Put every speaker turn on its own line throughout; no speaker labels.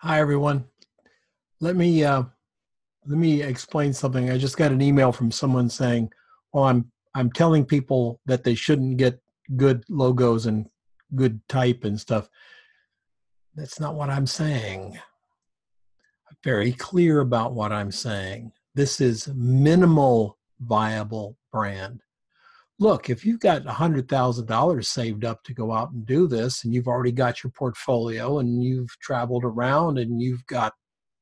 Hi, everyone. Let me uh, let me explain something. I just got an email from someone saying, "Well, I'm telling people that they shouldn't get good logos and good type and stuff." That's not what I'm saying. I'm very clear about what I'm saying. This is minimal viable brand. Look, if you've got $100,000 saved up to go out and do this, and you've already got your portfolio, and you've traveled around, and you've got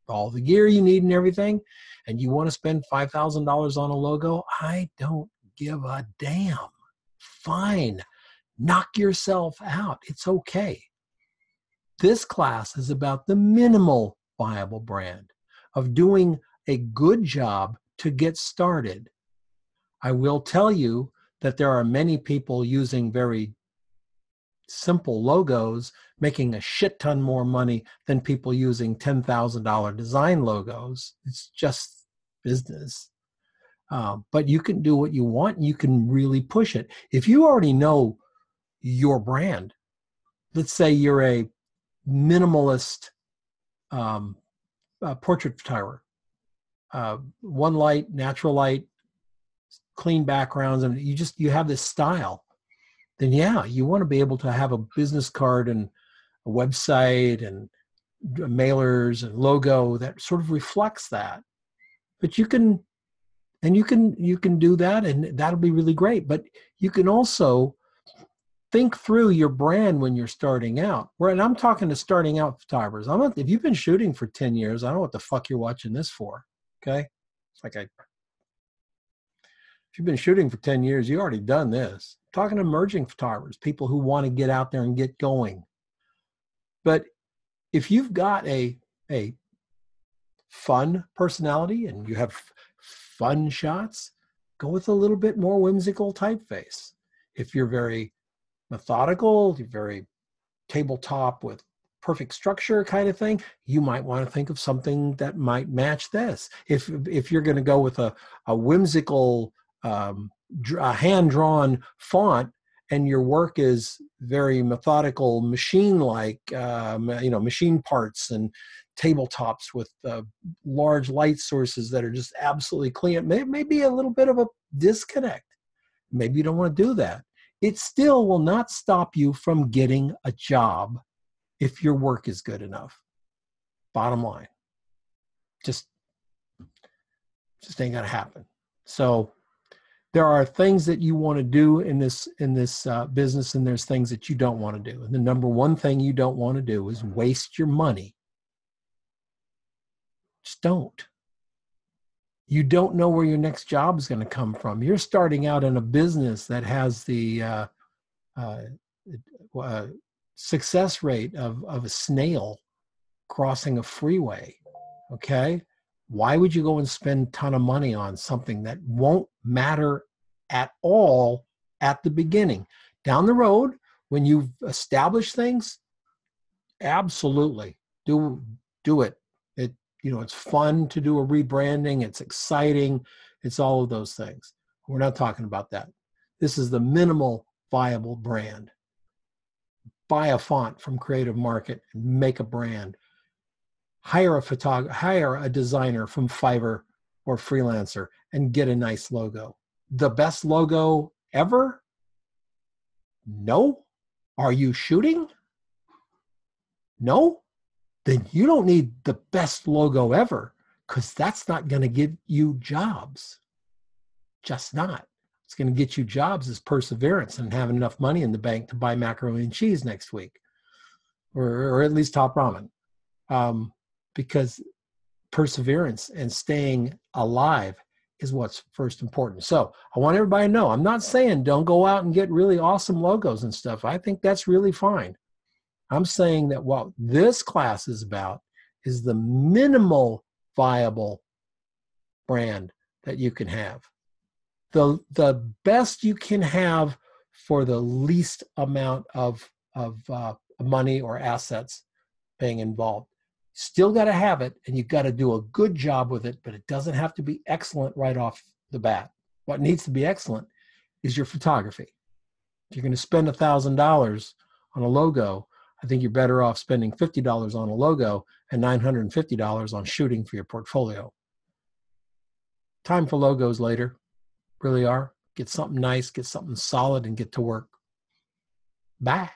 all the gear you need and everything, and you want to spend $5,000 on a logo, I don't give a damn. Fine. Knock yourself out. It's okay. This class is about the minimal viable brand of doing a good job to get started. I will tell you that there are many people using very simple logos making a shit ton more money than people using $10,000 design logos. It's just business. But you can do what you want. And you can really push it. If you already know your brand, let's say you're a minimalist portrait photographer, one light, natural light, clean backgrounds, and you have this style, then yeah, you want to be able to have a business card and a website and mailers and logo that sort of reflects that. But you can do that, and that'll be really great. But you can also think through your brand when you're starting out. And I'm talking to starting out photographers. If you've been shooting for 10 years, I don't know what the fuck you're watching this for. Okay. It's like if you've been shooting for 10 years, you already done this. I'm talking to emerging photographers, people who want to get out there and get going. But if you've got a fun personality and you have fun shots, go with a little bit more whimsical typeface. If you're very methodical, you're very tabletop with perfect structure kind of thing, you might want to think of something that might match this. If you're going to go with a whimsical hand-drawn font, and your work is very methodical, machine-like, machine parts and tabletops with large light sources that are just absolutely clean, it may be a little bit of a disconnect. Maybe you don't want to do that. It still will not stop you from getting a job if your work is good enough. Bottom line, just ain't gonna happen. So there are things that you want to do in this business, and there's things that you don't want to do. And the number one thing you don't want to do is waste your money. Just don't. You don't know where your next job is going to come from. You're starting out in a business that has the success rate of a snail crossing a freeway. Okay? Why would you go and spend a ton of money on something that won't matter at all at the beginning? Down the road, when you've established things, absolutely do it. It's fun to do a rebranding. It's exciting. It's all of those things. We're not talking about that. This is the minimal viable brand. Buy a font from Creative Market and make a brand. Hire a designer from Fiverr or Freelancer and get a nice logo. The best logo ever? No. Are you shooting? No. Then you don't need the best logo ever, because that's not going to get you jobs. Just not. It's going to get you jobs is perseverance and having enough money in the bank to buy macaroni and cheese next week, or at least top ramen. Because perseverance and staying alive is what's first important. So I want everybody to know, I'm not saying don't go out and get really awesome logos and stuff. I think that's really fine. I'm saying that what this class is about is the minimal viable brand that you can have. The best you can have for the least amount of money or assets being involved. Still got to have it, and you've got to do a good job with it, but it doesn't have to be excellent right off the bat. What needs to be excellent is your photography. If you're going to spend $1,000 on a logo, I think you're better off spending $50 on a logo and $950 on shooting for your portfolio. Time for logos later, really are. Get something nice, get something solid, and get to work. Bye.